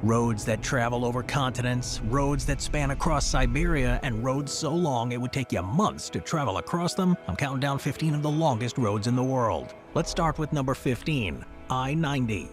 Roads that travel over continents, roads that span across Siberia, and roads so long it would take you months to travel across them. I'm counting down 15 of the longest roads in the world. Let's start with number 15, I-90.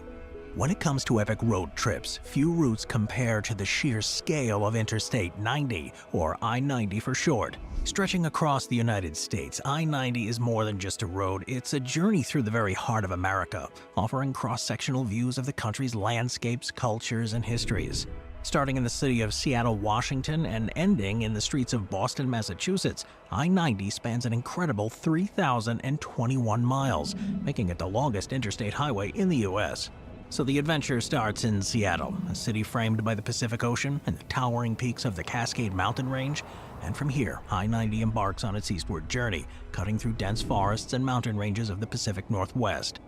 When it comes to epic road trips, few routes compare to the sheer scale of Interstate 90, or I-90 for short. Stretching across the United States, I-90 is more than just a road, it's a journey through the very heart of America, offering cross-sectional views of the country's landscapes, cultures, and histories. Starting in the city of Seattle, Washington, and ending in the streets of Boston, Massachusetts, I-90 spans an incredible 3,021 miles, making it the longest interstate highway in the U.S. So the adventure starts in Seattle, a city framed by the Pacific Ocean and the towering peaks of the Cascade Mountain Range. And from here, I-90 embarks on its eastward journey, cutting through dense forests and mountain ranges of the Pacific Northwest.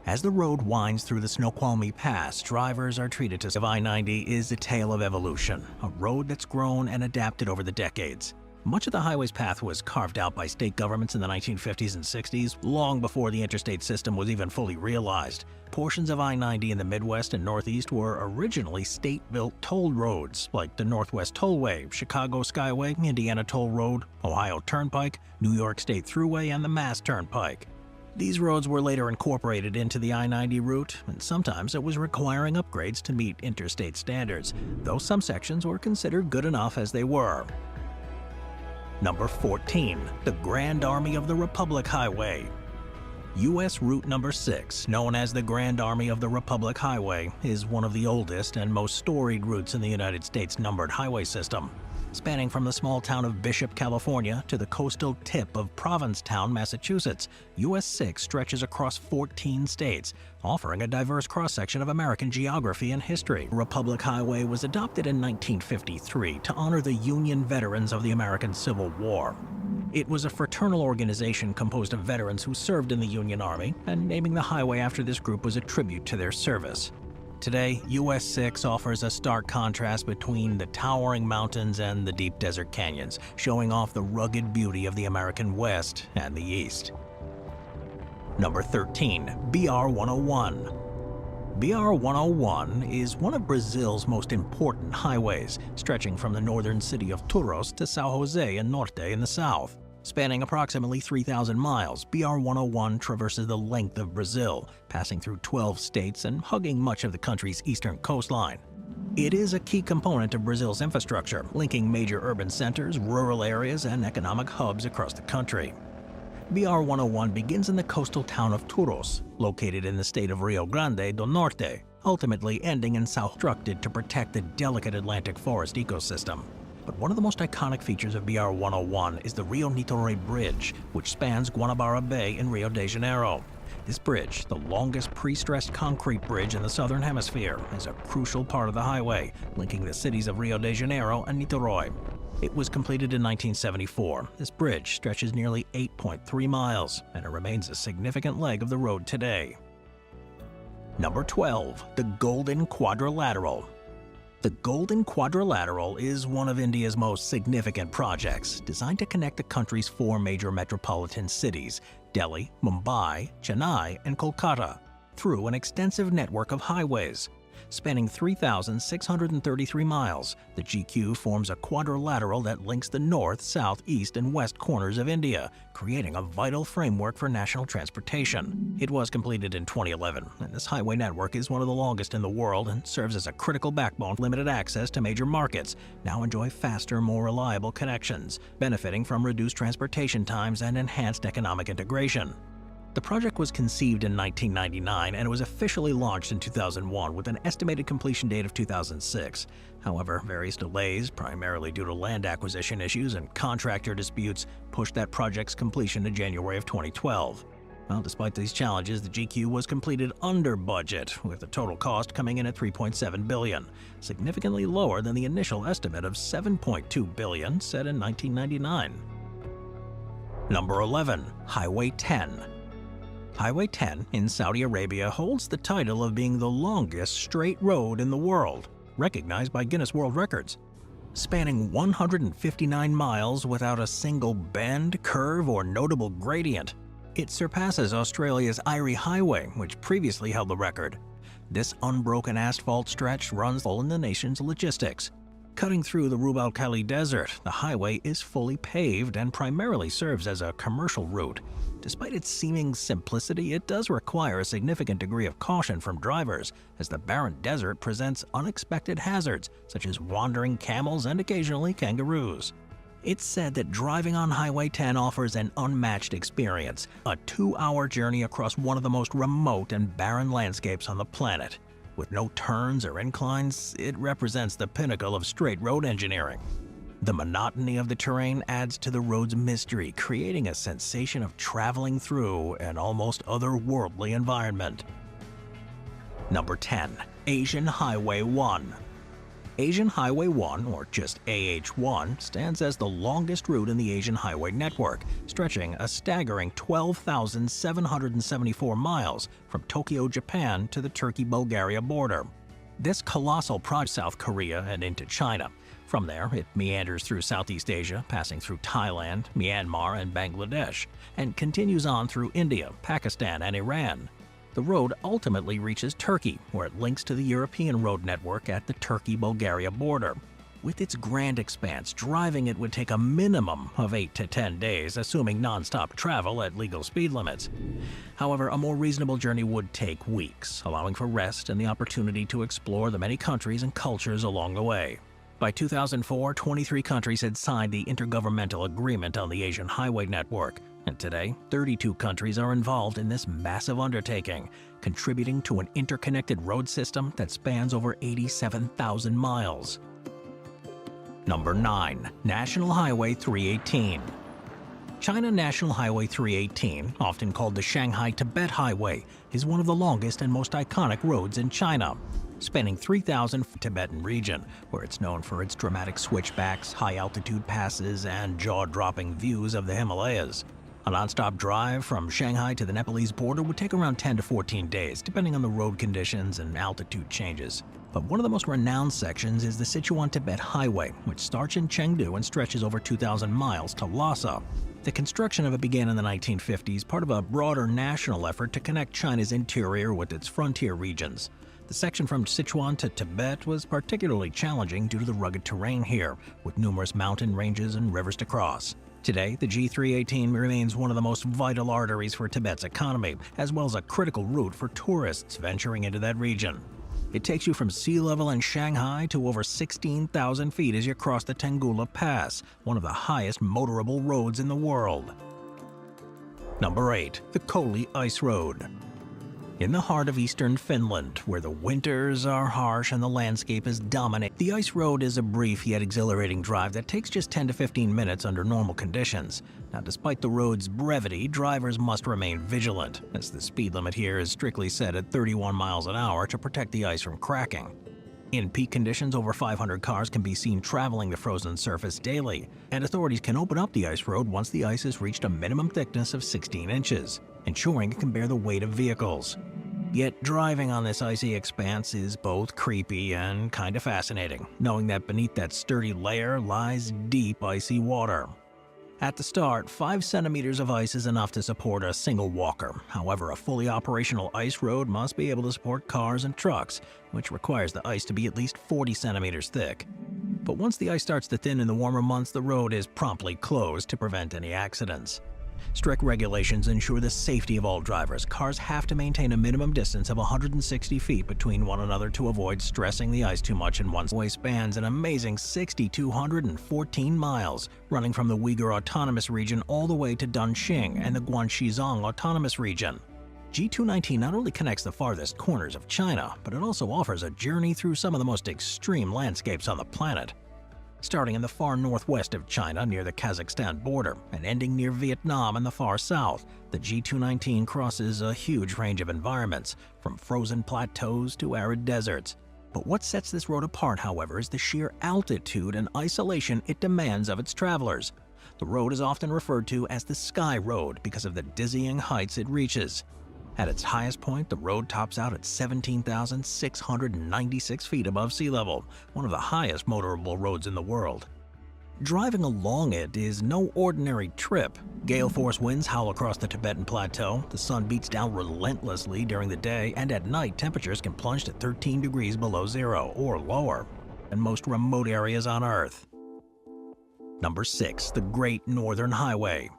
As the road winds through the Snoqualmie Pass, drivers are treated to I-90 is a tale of evolution, a road that's grown and adapted over the decades. Much of the highway's path was carved out by state governments in the 1950s and 60s, long before the interstate system was even fully realized. Portions of I-90 in the Midwest and Northeast were originally state-built toll roads, like the Northwest Tollway, Chicago Skyway, Indiana Toll Road, Ohio Turnpike, New York State Thruway, and the Mass Turnpike. These roads were later incorporated into the I-90 route, and sometimes it was requiring upgrades to meet interstate standards, though some sections were considered good enough as they were. Number 14, the Grand Army of the Republic Highway. U.S. Route Number 6, known as the Grand Army of the Republic Highway, is one of the oldest and most storied routes in the United States numbered highway system. Spanning from the small town of Bishop, California, to the coastal tip of Provincetown, Massachusetts, US 6 stretches across 14 states, offering a diverse cross-section of American geography and history. Republic Highway was adopted in 1953 to honor the Union veterans of the American Civil War. It was a fraternal organization composed of veterans who served in the Union Army, and naming the highway after this group was a tribute to their service. Today, US 6 offers a stark contrast between the towering mountains and the deep desert canyons, showing off the rugged beauty of the American West and the East. Number 13, BR-101. BR-101 is one of Brazil's most important highways, stretching from the northern city of Touros to São José and Norte in the south. Spanning approximately 3,000 miles, BR-101 traverses the length of Brazil, passing through 12 states and hugging much of the country's eastern coastline. It is a key component of Brazil's infrastructure, linking major urban centers, rural areas, and economic hubs across the country. BR-101 begins in the coastal town of Touros, located in the state of Rio Grande do Norte, ultimately ending in São constructed to protect the delicate Atlantic forest ecosystem. But one of the most iconic features of BR-101 is the Rio Niterói Bridge, which spans Guanabara Bay in Rio de Janeiro. This bridge, the longest pre-stressed concrete bridge in the southern hemisphere, is a crucial part of the highway, linking the cities of Rio de Janeiro and Niterói. It was completed in 1974. This bridge stretches nearly 8.3 miles, and it remains a significant leg of the road today. Number 12, the Golden Quadrilateral. The Golden Quadrilateral is one of India's most significant projects, designed to connect the country's four major metropolitan cities, Delhi, Mumbai, Chennai, and Kolkata, through an extensive network of highways. Spanning 3,633 miles, the GQ forms a quadrilateral that links the north, south, east, and west corners of India, creating a vital framework for national transportation. It was completed in 2011, and this highway network is one of the longest in the world and serves as a critical backbone. Limited access to major markets now enjoy faster, more reliable connections, benefiting from reduced transportation times and enhanced economic integration. The project was conceived in 1999 and was officially launched in 2001 with an estimated completion date of 2006. However, various delays, primarily due to land acquisition issues and contractor disputes, pushed that project's completion to January of 2012. Well, despite these challenges, the GQ was completed under budget, with the total cost coming in at $3.7 billion, significantly lower than the initial estimate of $7.2 billion set in 1999. Number 11, Highway 10. Highway 10 in Saudi Arabia holds the title of being the longest straight road in the world, recognized by Guinness World Records. Spanning 159 miles without a single bend, curve, or notable gradient, it surpasses Australia's Erie Highway, which previously held the record. This unbroken asphalt stretch runs full in the nation's logistics. Cutting through the Rub al Khali Desert, the highway is fully paved and primarily serves as a commercial route. Despite its seeming simplicity, it does require a significant degree of caution from drivers, as the barren desert presents unexpected hazards such as wandering camels and occasionally kangaroos. It's said that driving on Highway 10 offers an unmatched experience, a 2-hour journey across one of the most remote and barren landscapes on the planet. With no turns or inclines, it represents the pinnacle of straight road engineering. The monotony of the terrain adds to the road's mystery, creating a sensation of traveling through an almost otherworldly environment. Number 10. Asian Highway 1. Asian Highway 1, or just AH1, stands as the longest route in the Asian Highway network, stretching a staggering 12,774 miles from Tokyo, Japan to the Turkey-Bulgaria border. This colossal project South Korea and into China. From there, it meanders through Southeast Asia, passing through Thailand, Myanmar, and Bangladesh, and continues on through India, Pakistan, and Iran. The road ultimately reaches Turkey, where it links to the European road network at the Turkey-Bulgaria border. With its grand expanse, driving it would take a minimum of 8 to 10 days, assuming non-stop travel at legal speed limits. However, a more reasonable journey would take weeks, allowing for rest and the opportunity to explore the many countries and cultures along the way. By 2004, 23 countries had signed the Intergovernmental Agreement on the Asian Highway Network, and today, 32 countries are involved in this massive undertaking, contributing to an interconnected road system that spans over 87,000 miles. Number 9. National Highway 318. China National Highway 318, often called the Shanghai-Tibet Highway, is one of the longest and most iconic roads in China, spanning 3,000 Tibetan region, where it's known for its dramatic switchbacks, high-altitude passes, and jaw-dropping views of the Himalayas. A non-stop drive from Shanghai to the Nepalese border would take around 10 to 14 days, depending on the road conditions and altitude changes. But one of the most renowned sections is the Sichuan-Tibet Highway, which starts in Chengdu and stretches over 2,000 miles to Lhasa. The construction of it began in the 1950s, part of a broader national effort to connect China's interior with its frontier regions. The section from Sichuan to Tibet was particularly challenging due to the rugged terrain here, with numerous mountain ranges and rivers to cross. Today, the G318 remains one of the most vital arteries for Tibet's economy, as well as a critical route for tourists venturing into that region. It takes you from sea level in Shanghai to over 16,000 feet as you cross the Tenggula Pass, one of the highest motorable roads in the world. Number 8. The Koli Ice Road. In the heart of eastern Finland, where the winters are harsh and the landscape is dominant, the ice road is a brief yet exhilarating drive that takes just 10 to 15 minutes under normal conditions. Now, despite the road's brevity, drivers must remain vigilant, as the speed limit here is strictly set at 31 miles an hour to protect the ice from cracking. In peak conditions, over 500 cars can be seen traveling the frozen surface daily, and authorities can open up the ice road once the ice has reached a minimum thickness of 16 inches, ensuring it can bear the weight of vehicles. Yet driving on this icy expanse is both creepy and kinda fascinating, knowing that beneath that sturdy layer lies deep icy water. At the start, 5 centimeters of ice is enough to support a single walker. However, a fully operational ice road must be able to support cars and trucks, which requires the ice to be at least 40 centimeters thick. But once the ice starts to thin in the warmer months, the road is promptly closed to prevent any accidents. Strict regulations ensure the safety of all drivers. Cars have to maintain a minimum distance of 160 feet between one another to avoid stressing the ice too much, and one way spans an amazing 6,214 miles, running from the Uyghur Autonomous Region all the way to Dunxing and the Guangxizang Autonomous Region. G219 not only connects the farthest corners of China, but it also offers a journey through some of the most extreme landscapes on the planet. Starting in the far northwest of China near the Kazakhstan border and ending near Vietnam in the far south, the G219 crosses a huge range of environments, from frozen plateaus to arid deserts. But what sets this road apart, however, is the sheer altitude and isolation it demands of its travelers. The road is often referred to as the Sky Road because of the dizzying heights it reaches. At its highest point, the road tops out at 17,696 feet above sea level, one of the highest motorable roads in the world. Driving along it is no ordinary trip. Gale force winds howl across the Tibetan Plateau, the sun beats down relentlessly during the day, and at night temperatures can plunge to 13 degrees below zero or lower in most remote areas on Earth. Number 6. The Great Northern Highway.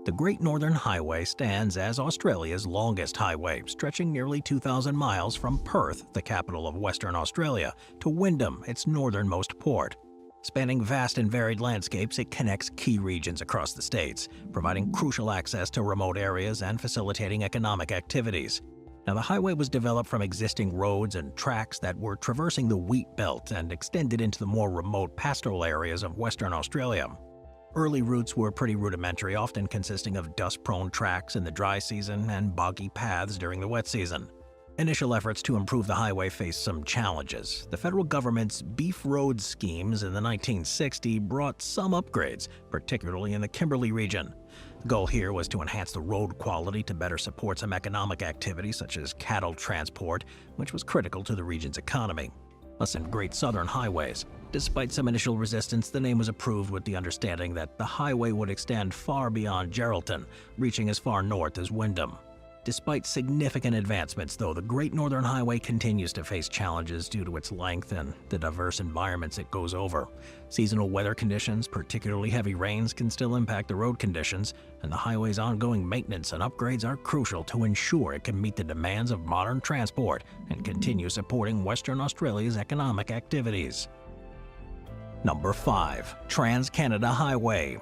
The Great Northern Highway stands as Australia's longest highway, stretching nearly 2,000 miles from Perth, the capital of Western Australia, to Wyndham, its northernmost port. Spanning vast and varied landscapes, it connects key regions across the states, providing crucial access to remote areas and facilitating economic activities. Now, the highway was developed from existing roads and tracks that were traversing the wheat belt and extended into the more remote pastoral areas of Western Australia. Early routes were pretty rudimentary, often consisting of dust-prone tracks in the dry season and boggy paths during the wet season. Initial efforts to improve the highway faced some challenges. The federal government's Beef Road schemes in the 1960s brought some upgrades, particularly in the Kimberley region. The goal here was to enhance the road quality to better support some economic activities such as cattle transport, which was critical to the region's economy. Thus, in Great Southern Highways. Despite some initial resistance, the name was approved with the understanding that the highway would extend far beyond Geraldton, reaching as far north as Wyndham. Despite significant advancements, though, the Great Northern Highway continues to face challenges due to its length and the diverse environments it goes over. Seasonal weather conditions, particularly heavy rains, can still impact the road conditions, and the highway's ongoing maintenance and upgrades are crucial to ensure it can meet the demands of modern transport and continue supporting Western Australia's economic activities. Number 5. Trans-Canada Highway.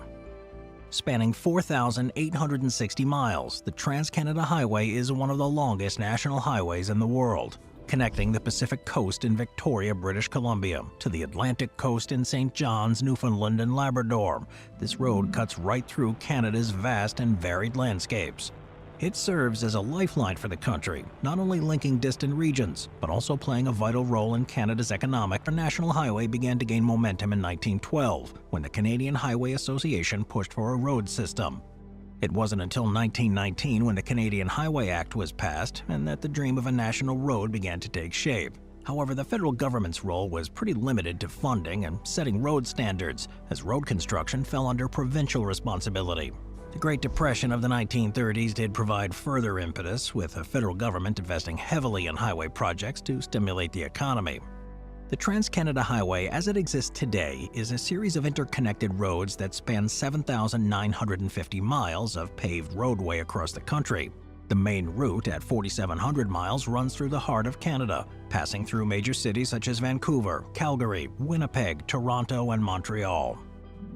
Spanning 4,860 miles, the Trans-Canada Highway is one of the longest national highways in the world, connecting the Pacific Coast in Victoria, British Columbia, to the Atlantic Coast in St. John's, Newfoundland and Labrador. This road cuts right through Canada's vast and varied landscapes. It serves as a lifeline for the country, not only linking distant regions, but also playing a vital role in Canada's economic. The National Highway began to gain momentum in 1912, when the Canadian Highway Association pushed for a road system. It wasn't until 1919 when the Canadian Highway Act was passed and that the dream of a national road began to take shape. However, the federal government's role was pretty limited to funding and setting road standards, as road construction fell under provincial responsibility. The Great Depression of the 1930s did provide further impetus, with the federal government investing heavily in highway projects to stimulate the economy. The Trans-Canada Highway, as it exists today, is a series of interconnected roads that span 7,950 miles of paved roadway across the country. The main route, at 4,700 miles, runs through the heart of Canada, passing through major cities such as Vancouver, Calgary, Winnipeg, Toronto, and Montreal.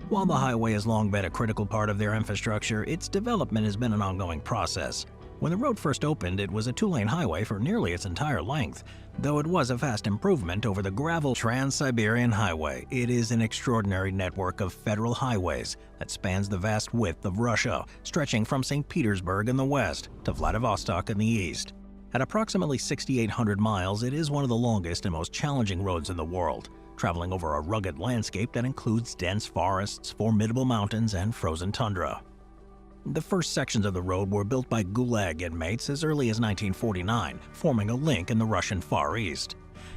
While the highway has long been a critical part of their infrastructure, its development has been an ongoing process. When the road first opened, it was a two-lane highway for nearly its entire length. Though it was a vast improvement over the gravel Trans-Siberian Highway, it is an extraordinary network of federal highways that spans the vast width of Russia, stretching from St. Petersburg in the west to Vladivostok in the east. At approximately 6,800 miles, it is one of the longest and most challenging roads in the world, traveling over a rugged landscape that includes dense forests, formidable mountains, and frozen tundra. The first sections of the road were built by Gulag inmates as early as 1949, forming a link in the Russian Far East.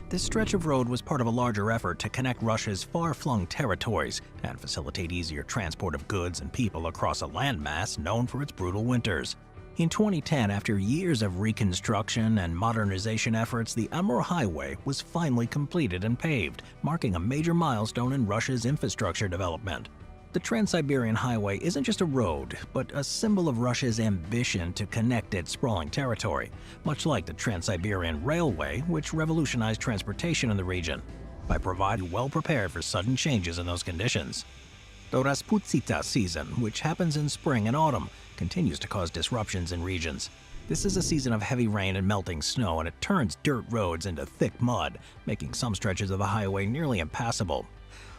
This stretch of road was part of a larger effort to connect Russia's far-flung territories and facilitate easier transport of goods and people across a landmass known for its brutal winters. In 2010, after years of reconstruction and modernization efforts, the Amur Highway was finally completed and paved, marking a major milestone in Russia's infrastructure development. The Trans-Siberian Highway isn't just a road, but a symbol of Russia's ambition to connect its sprawling territory, much like the Trans-Siberian Railway, which revolutionized transportation in the region by providing well-prepared for sudden changes in those conditions. The Rasputsita season, which happens in spring and autumn, continues to cause disruptions in regions. This is a season of heavy rain and melting snow, and it turns dirt roads into thick mud, making some stretches of the highway nearly impassable.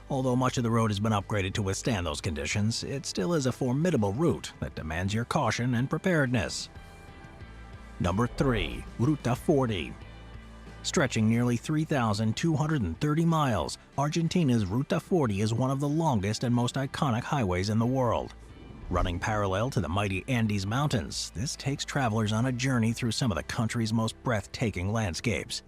Although much of the road has been upgraded to withstand those conditions, it still is a formidable route that demands your caution and preparedness. Number 3. Ruta 40. Stretching nearly 3,230 miles, Argentina's Ruta 40 is one of the longest and most iconic highways in the world. Running parallel to the mighty Andes Mountains, this takes travelers on a journey through some of the country's most breathtaking landscapes.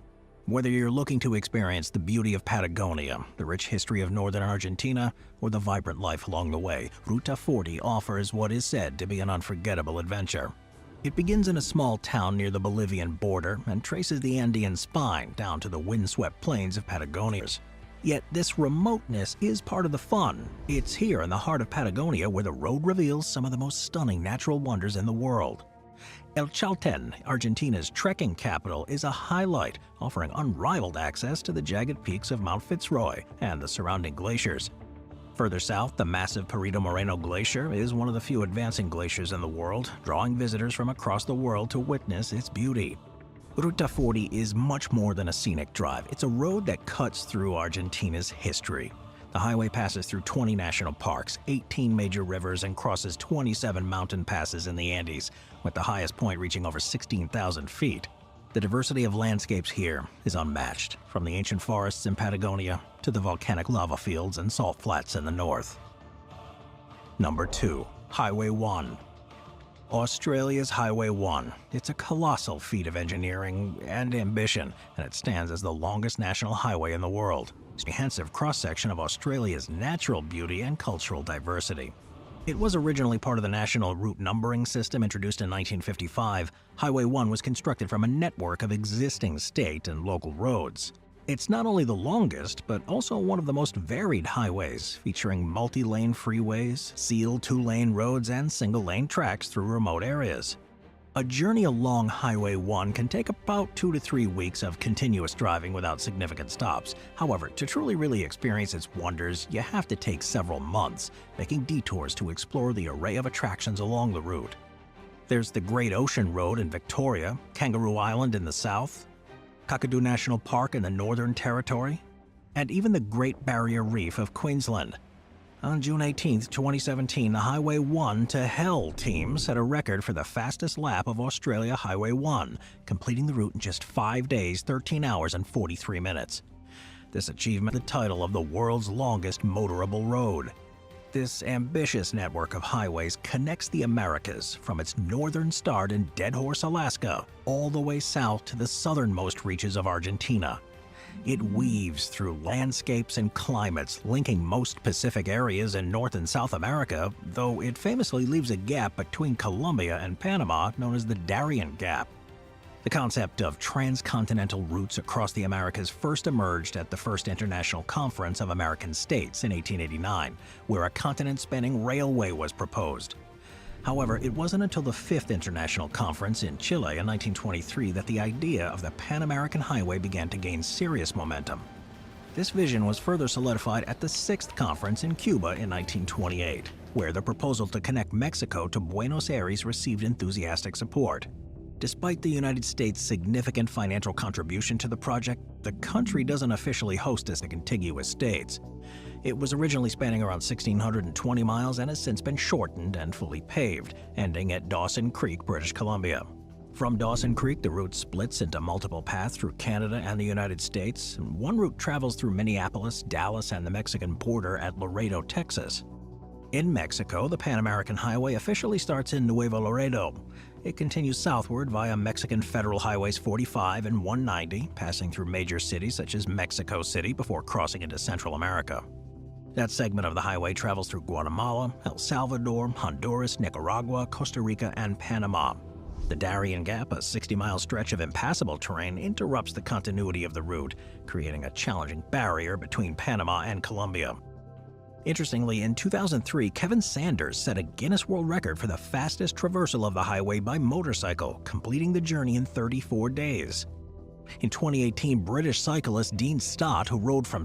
Whether you're looking to experience the beauty of Patagonia, the rich history of northern Argentina, or the vibrant life along the way, Ruta 40 offers what is said to be an unforgettable adventure. It begins in a small town near the Bolivian border and traces the Andean spine down to the windswept plains of Patagonia. Yet this remoteness is part of the fun. It's here in the heart of Patagonia where the road reveals some of the most stunning natural wonders in the world. El Chalten, Argentina's trekking capital, is a highlight, offering unrivaled access to the jagged peaks of Mount Fitzroy and the surrounding glaciers. Further south, the massive Perito Moreno Glacier is one of the few advancing glaciers in the world, drawing visitors from across the world to witness its beauty. Ruta 40 is much more than a scenic drive. It's a road that cuts through Argentina's history. The highway passes through 20 national parks, 18 major rivers, and crosses 27 mountain passes in the Andes, with the highest point reaching over 16,000 feet. The diversity of landscapes here is unmatched, from the ancient forests in Patagonia to the volcanic lava fields and salt flats in the north. Number 2. Highway 1. Australia's Highway 1. It's a colossal feat of engineering and ambition, and it stands as the longest national highway in the world. It's a comprehensive cross-section of Australia's natural beauty and cultural diversity. It was originally part of the National Route Numbering System introduced in 1955. Highway 1 was constructed from a network of existing state and local roads. It's not only the longest, but also one of the most varied highways, featuring multi-lane freeways, sealed 2-lane roads, and single-lane tracks through remote areas. A journey along Highway 1 can take about 2 to 3 weeks of continuous driving without significant stops. However, to truly really experience its wonders, you have to take several months, making detours to explore the array of attractions along the route. There's the Great Ocean Road in Victoria, Kangaroo Island in the south, Kakadu National Park in the Northern Territory, and even the Great Barrier Reef of Queensland. On June 18, 2017, the Highway 1 to Hell team set a record for the fastest lap of Australia Highway 1, completing the route in just 5 days, 13 hours, and 43 minutes. This achievement is the title of the world's longest motorable road. This ambitious network of highways connects the Americas from its northern start in Dead Horse, Alaska, all the way south to the southernmost reaches of Argentina. It weaves through landscapes and climates, linking most Pacific areas in North and South America, though it famously leaves a gap between Colombia and Panama known as the Darien Gap. The concept of transcontinental routes across the Americas first emerged at the First International Conference of American States in 1889, where a continent-spanning railway was proposed. However, it wasn't until the Fifth International Conference in Chile in 1923 that the idea of the Pan-American Highway began to gain serious momentum. This vision was further solidified at the Sixth Conference in Cuba in 1928, where the proposal to connect Mexico to Buenos Aires received enthusiastic support. Despite the United States' significant financial contribution to the project, the country doesn't officially host as the contiguous states. It was originally spanning around 1,620 miles and has since been shortened and fully paved, ending at Dawson Creek, British Columbia. From Dawson Creek, the route splits into multiple paths through Canada and the United States, and one route travels through Minneapolis, Dallas, and the Mexican border at Laredo, Texas. In Mexico, the Pan-American Highway officially starts in Nuevo Laredo. It continues southward via Mexican Federal Highways 45 and 190, passing through major cities such as Mexico City before crossing into Central America. That segment of the highway travels through Guatemala, El Salvador, Honduras, Nicaragua, Costa Rica, and Panama. The Darien Gap, a 60-mile stretch of impassable terrain, interrupts the continuity of the route, creating a challenging barrier between Panama and Colombia. Interestingly, in 2003, Kevin Sanders set a Guinness World Record for the fastest traversal of the highway by motorcycle, completing the journey in 34 days. In 2018, British cyclist Dean Stott, who rode from